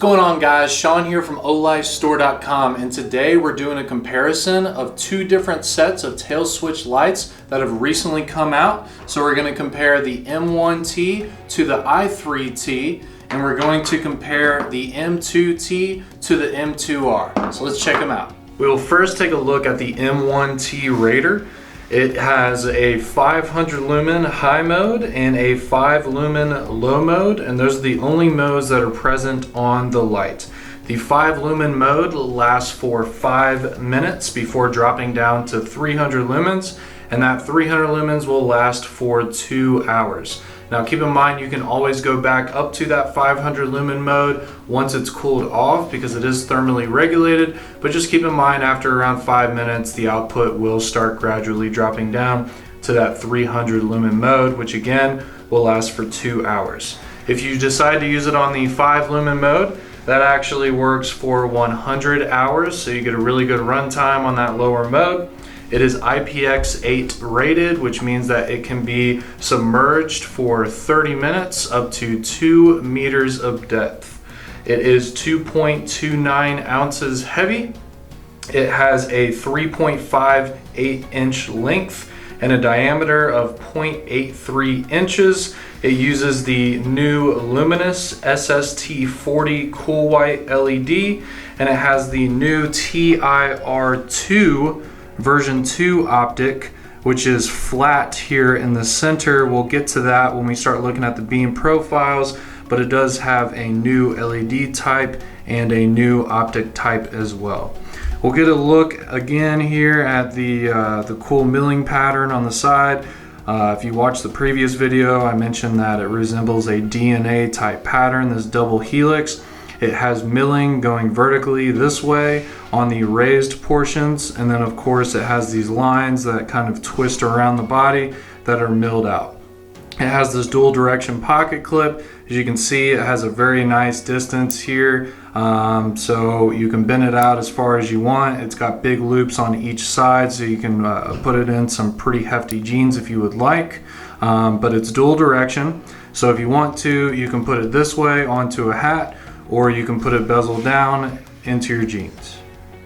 going on, guys? Sean here from OlightStore.com, and today we're doing a comparison of two different sets of tail switch lights that have recently come out. So we're going to compare the M1T to the I3T, and we're going to compare the M2T to the M2R. So let's check them out. We will first take a look at the M1T Raider. It has a 500 lumen high mode and a 5 lumen low mode, and those are the only modes that are present on the light. The 5 lumen mode lasts for 5 minutes before dropping down to 300 lumens, and that 300 lumens will last for 2 hours. Now keep in mind, you can always go back up to that 500 lumen mode once it's cooled off because it is thermally regulated, but just keep in mind after around 5 minutes the output will start gradually dropping down to that 300 lumen mode, which again will last for 2 hours. If you decide to use it on the 5 lumen mode, that actually works for 100 hours, so you get a really good runtime on that lower mode. It is IPX8 rated, which means that it can be submerged for 30 minutes up to 2 meters of depth. It is 2.29 ounces heavy. It has a 3.58 inch length and a diameter of 0.83 inches. It uses the new luminous SST40 cool white LED, and it has the new TIR2 version 2 optic, which is flat here in the center. We'll get to that when we start looking at the beam profiles, but it does have a new LED type and a new optic type as well. We'll get a look again here at the cool milling pattern on the side. If you watched the previous video, I mentioned that it resembles a DNA type pattern, this double helix. It has milling going vertically this way on the raised portions, and then of course it has these lines that kind of twist around the body that are milled out. It has this dual direction pocket clip. As you can see, it has a very nice distance here, so you can bend it out as far as you want. It's got big loops on each side, so you can put it in some pretty hefty jeans if you would like, but it's dual direction. So if you want to, you can put it this way onto a hat, or you can put it bezel down into your jeans.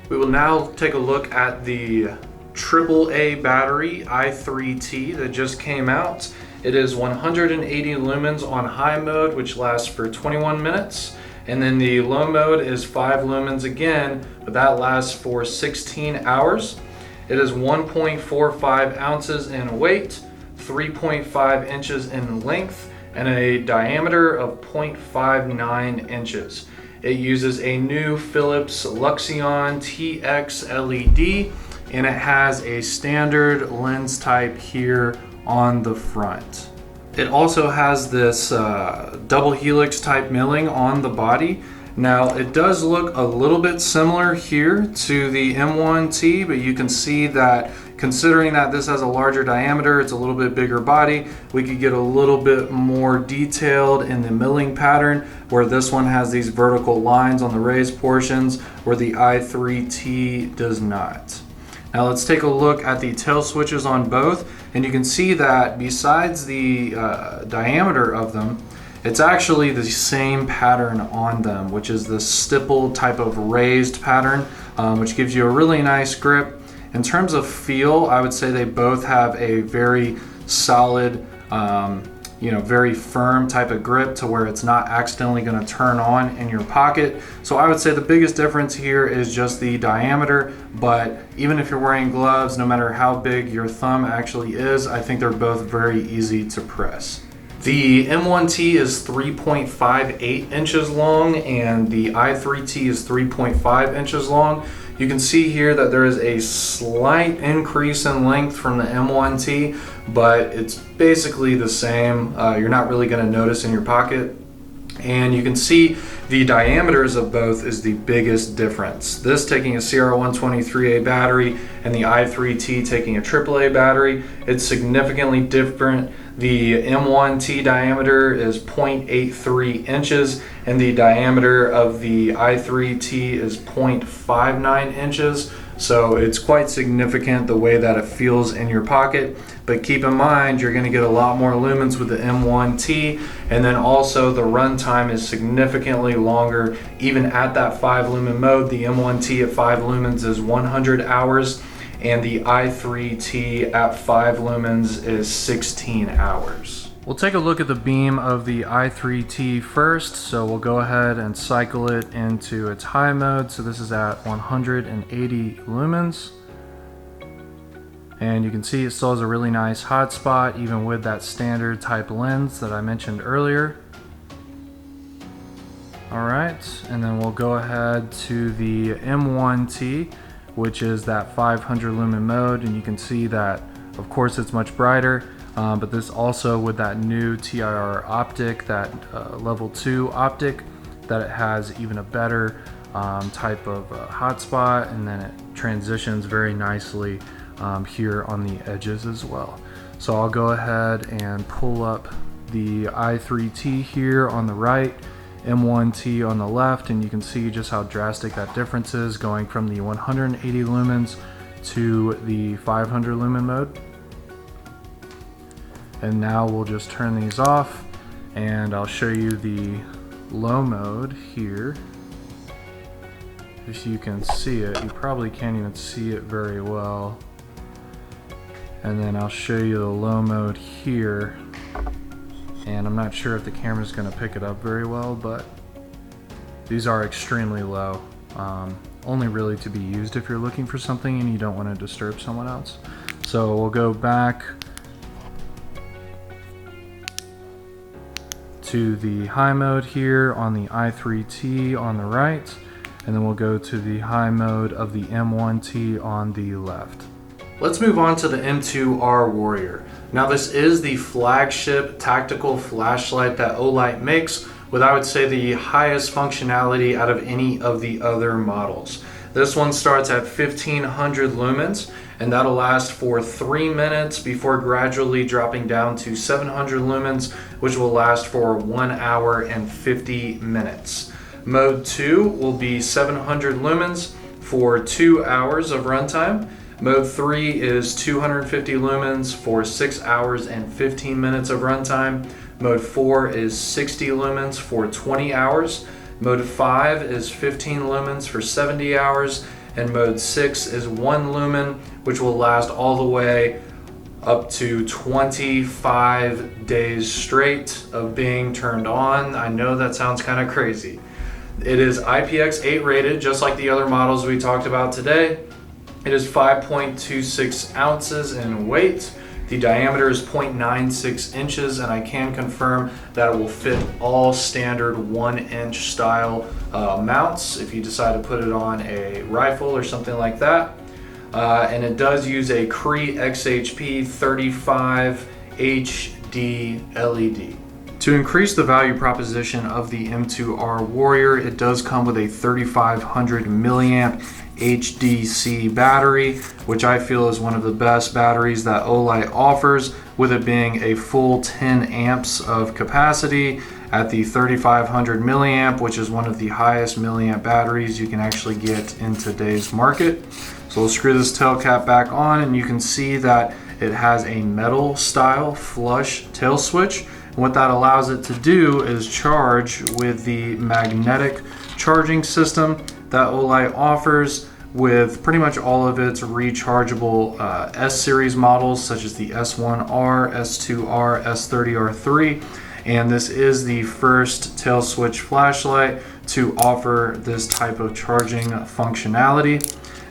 We will now take a look at the AAA battery I3T that just came out. It is 180 lumens on high mode, which lasts for 21 minutes. And then the low mode is 5 lumens again, but that lasts for 16 hours. It is 1.45 ounces in weight, 3.5 inches in length, and a diameter of 0.59 inches. It uses a new Philips Luxeon TX LED, and it has a standard lens type here on the front. It also has this double helix type milling on the body. Now it does look a little bit similar here to the M1T, but you can see that considering that this has a larger diameter, it's a little bit bigger body, we could get a little bit more detailed in the milling pattern, where this one has these vertical lines on the raised portions where the I3T does not. Now let's take a look at the tail switches on both, and you can see that besides the diameter of them, it's actually the same pattern on them, which is the stipple type of raised pattern, which gives you a really nice grip. In terms of feel, I would say they both have a very solid, very firm type of grip to where it's not accidentally going to turn on in your pocket. So I would say the biggest difference here is just the diameter, but even if you're wearing gloves, no matter how big your thumb actually is, I think they're both very easy to press. The M1T is 3.58 inches long and the I3T is 3.5 inches long. You can see here that there is a slight increase in length from the M1T, but it's basically the same. You're not really going to notice in your pocket. And you can see the diameters of both is the biggest difference. This taking a CR123A battery and the I3T taking a AAA battery, it's significantly different. The M1T diameter is 0.83 inches and the diameter of the I3T is 0.59 inches. So it's quite significant the way that it feels in your pocket. but keep in mind you're going to get a lot more lumens with the M1T, and then also the runtime is significantly longer. Even at that 5 lumen mode, the M1T at 5 lumens is 100 hours, and the I3T at 5 lumens is 16 hours. We'll take a look at the beam of the I3T first. So we'll go ahead and cycle it into its high mode. So this is at 180 lumens. And you can see it still has a really nice hotspot, even with that standard type lens that I mentioned earlier. All right, and then we'll go ahead to the M1T, which is that 500 lumen mode. And you can see that, of course, it's much brighter. But this also with that new TIR optic, that level 2 optic, that it has even a better type of hotspot, and then it transitions very nicely here on the edges as well. So I'll go ahead and pull up the I3T here on the right, M1T on the left, and you can see just how drastic that difference is going from the 180 lumens to the 500 lumen mode. And now we'll just turn these off, and I'll show you the low mode here. If you can see it, you probably can't even see it very well. And then I'll show you the low mode here. And I'm not sure if the camera's gonna pick it up very well, but these are extremely low. Only really to be used if you're looking for something and you don't want to disturb someone else. So we'll go back to the high mode here on the I3T on the right, and then we'll go to the high mode of the M1T on the left. Let's move on to the M2R Warrior. Now this is the flagship tactical flashlight that Olight makes, with I would say the highest functionality out of any of the other models. This one starts at 1500 lumens, and that'll last for 3 minutes before gradually dropping down to 700 lumens, which will last for 1 hour and 50 minutes. Mode 2 will be 700 lumens for 2 hours of runtime. Mode 3 is 250 lumens for 6 hours and 15 minutes of runtime. Mode 4 is 60 lumens for 20 hours. Mode 5 is 15 lumens for 70 hours. And mode 6 is 1 lumen, which will last all the way up to 25 days straight of being turned on. I know that sounds kind of crazy. It is IPX8 rated, just like the other models we talked about today. It is 5.26 ounces in weight. The diameter is 0.96 inches, and I can confirm that it will fit all standard 1-inch style mounts if you decide to put it on a rifle or something like that. And it does use a Cree XHP 35 HD LED. To increase the value proposition of the M2R Warrior, it does come with a 3500 milliamp HDC battery, which I feel is one of the best batteries that Olight offers, with it being a full 10 amps of capacity at the 3500 milliamp, which is one of the highest milliamp batteries you can actually get in today's market. So we'll screw this tail cap back on, and you can see that it has a metal style flush tail switch. And what that allows it to do is charge with the magnetic charging system that Olight offers, with pretty much all of its rechargeable S-series models, such as the S1R, S2R, S30R3, and this is the first tail switch flashlight to offer this type of charging functionality.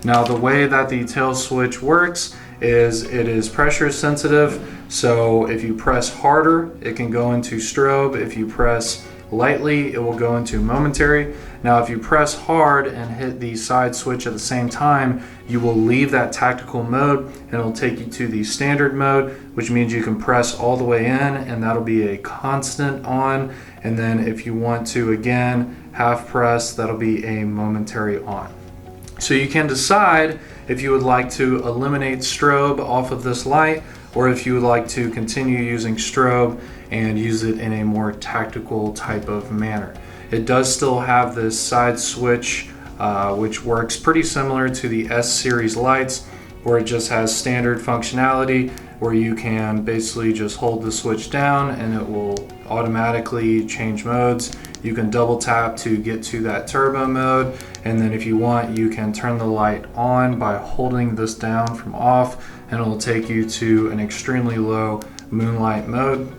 Now the way that the tail switch works is it is pressure sensitive, so if you press harder, it can go into strobe. If you press lightly, it will go into momentary. Now if you press hard and hit the side switch at the same time, you will leave that tactical mode and it'll take you to the standard mode, which means you can press all the way in and that'll be a constant on. And then if you want to again half press, that'll be a momentary on. So you can decide if you would like to eliminate strobe off of this light, or if you would like to continue using strobe and use it in a more tactical type of manner. It does still have this side switch, which works pretty similar to the S-series lights, where it just has standard functionality, where you can basically just hold the switch down and it will automatically change modes. You can double tap to get to that turbo mode, and then if you want, you can turn the light on by holding this down from off, and it will take you to an extremely low moonlight mode.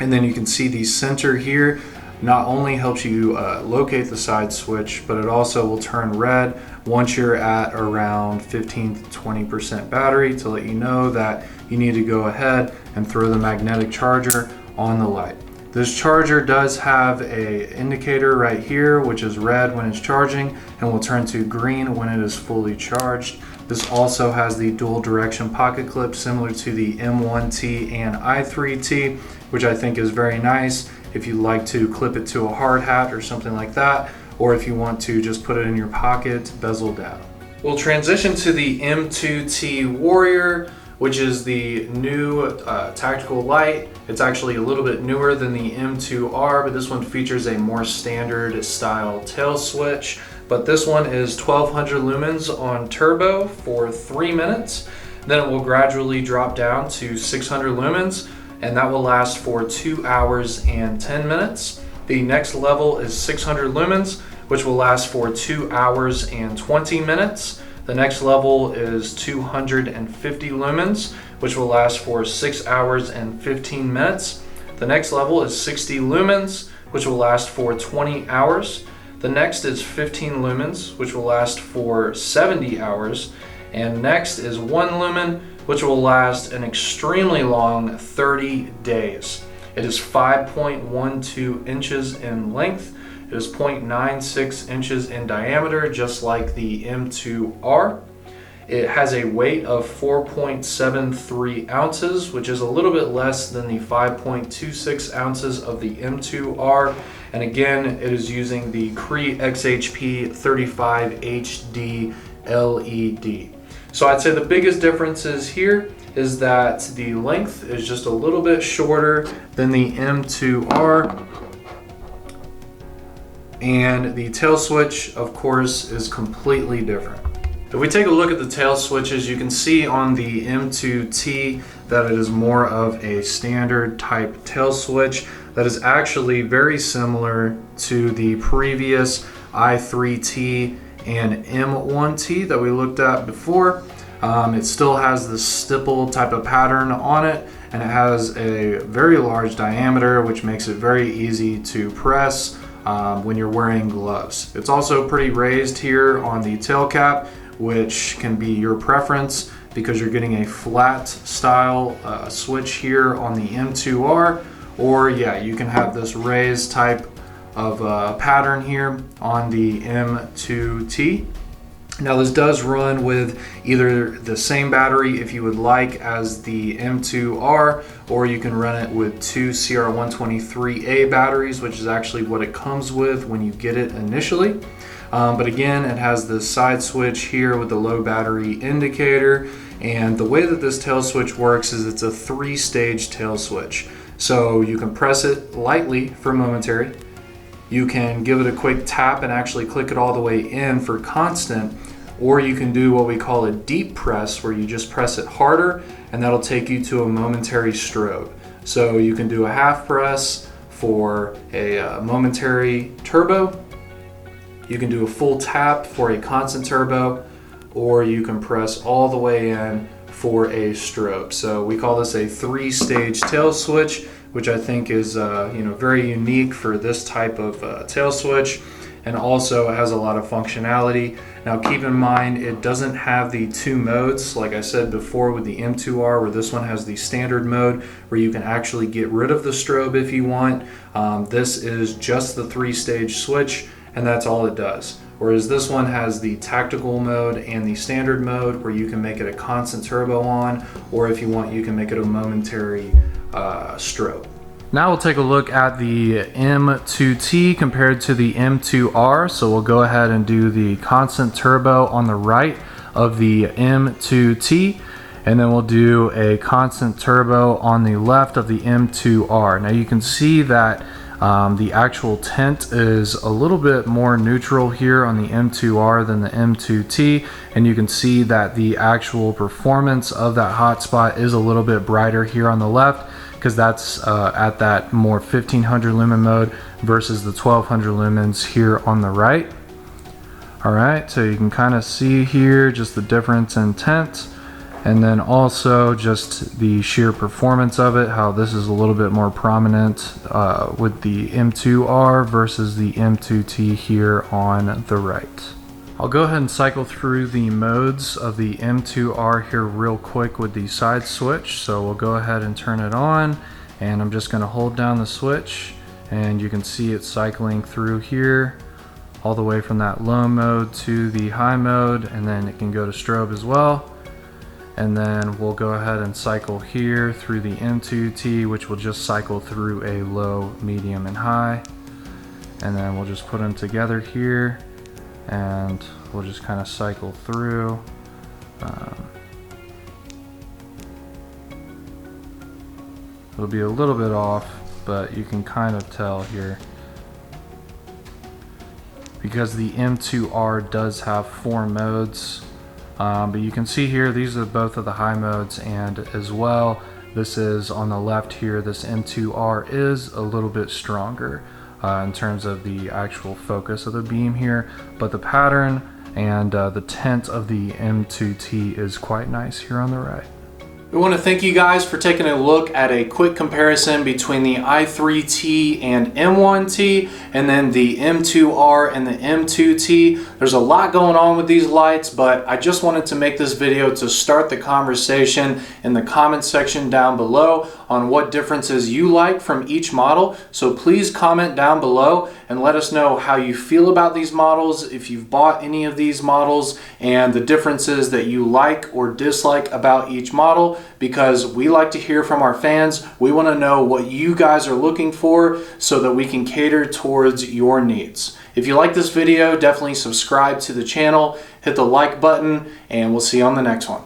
And then you can see the center here not only helps you locate the side switch, but it also will turn red once you're at around 15 to 20% battery to let you know that you need to go ahead and throw the magnetic charger on the light. This charger does have a indicator right here, which is red when it's charging and will turn to green when it is fully charged. This also has the dual direction pocket clip similar to the M1T and I3T, which I think is very nice if you like to clip it to a hard hat or something like that, or if you want to just put it in your pocket, bezel down. We'll transition to the M2T Warrior, which is the new tactical light. It's actually a little bit newer than the M2R, but this one features a more standard style tail switch. But this one is 1200 lumens on turbo for 3 minutes. Then it will gradually drop down to 600 lumens, and that will last for 2 hours and 10 minutes. The next level is 600 lumens, which will last for 2 hours and 20 minutes. The next level is 250 lumens, which will last for 6 hours and 15 minutes. The next level is 60 lumens, which will last for 20 hours. The next is 15 lumens, which will last for 70 hours. And next is 1 lumen, which will last an extremely long 30 days. It is 5.12 inches in length. It is 0.96 inches in diameter, just like the M2R. It has a weight of 4.73 ounces, which is a little bit less than the 5.26 ounces of the M2R. And again, it is using the Cree XHP 35 HD LED. So I'd say the biggest differences here is that the length is just a little bit shorter than the M2R. And the tail switch, of course, is completely different. If we take a look at the tail switches, you can see on the M2T that it is more of a standard type tail switch that is actually very similar to the previous I3T and M1T that we looked at before. It still has the stipple type of pattern on it, and it has a very large diameter, which makes it very easy to press when you're wearing gloves. It's also pretty raised here on the tail cap, which can be your preference because you're getting a flat style switch here on the M2R, or yeah, you can have this raised type of pattern here on the M2T. Now this does run with either the same battery if you would like as the M2R, or you can run it with 2 CR123A batteries, which is actually what it comes with when you get it initially. But again, it has the side switch here with the low battery indicator, and the way that this tail switch works is it's a 3-stage tail switch. So you can press it lightly for momentary, you can give it a quick tap and actually click it all the way in for constant, or you can do what we call a deep press, where you just press it harder and that'll take you to a momentary strobe. So you can do a half press for a momentary turbo, you can do a full tap for a constant turbo, or you can press all the way in for a strobe. So we call this a 3-stage tail switch, which I think is very unique for this type of tail switch, and also has a lot of functionality. Now keep in mind, it doesn't have the 2 modes like I said before with the M2R, where this one has the standard mode where you can actually get rid of the strobe if you want. This is just the 3-stage switch, and that's all it does. Whereas this one has the tactical mode and the standard mode, where you can make it a constant turbo on, or if you want, you can make it a momentary strobe. Now we'll take a look at the M2T compared to the M2R. So we'll go ahead and do the constant turbo on the right of the M2T, and then we'll do a constant turbo on the left of the M2R. Now you can see that The actual tint is a little bit more neutral here on the M2R than the M2T, and you can see that the actual performance of that hotspot is a little bit brighter here on the left, because that's at that more 1500 lumen mode versus the 1200 lumens here on the right. Alright, so you can kind of see here just the difference in tint, and then also just the sheer performance of it, how this is a little bit more prominent with the M2R versus the M2T here on the right. I'll go ahead and cycle through the modes of the M2R here real quick with the side switch. So we'll go ahead and turn it on, and I'm just going to hold down the switch, and you can see it cycling through here all the way from that low mode to the high mode, and then it can go to strobe as well. And then we'll go ahead and cycle here through the M2T, which will just cycle through a low, medium, and high. And then we'll just put them together here, and we'll just kind of cycle through. It'll be a little bit off, but you can kind of tell here, because the M2R does have 4 modes. But you can see here, these are both of the high modes, and as well, this is on the left here, this M2R is a little bit stronger in terms of the actual focus of the beam here, but the pattern and the tint of the M2T is quite nice here on the right. We want to thank you guys for taking a look at a quick comparison between the I3T and M1T, and then the M2R and the M2T. There's a lot going on with these lights, but I just wanted to make this video to start the conversation in the comment section down below on what differences you like from each model. So please comment down below and let us know how you feel about these models, if you've bought any of these models, and the differences that you like or dislike about each model, because we like to hear from our fans. We want to know what you guys are looking for so that we can cater towards your needs. If you like this video, definitely subscribe to the channel, hit the like button, and we'll see you on the next one.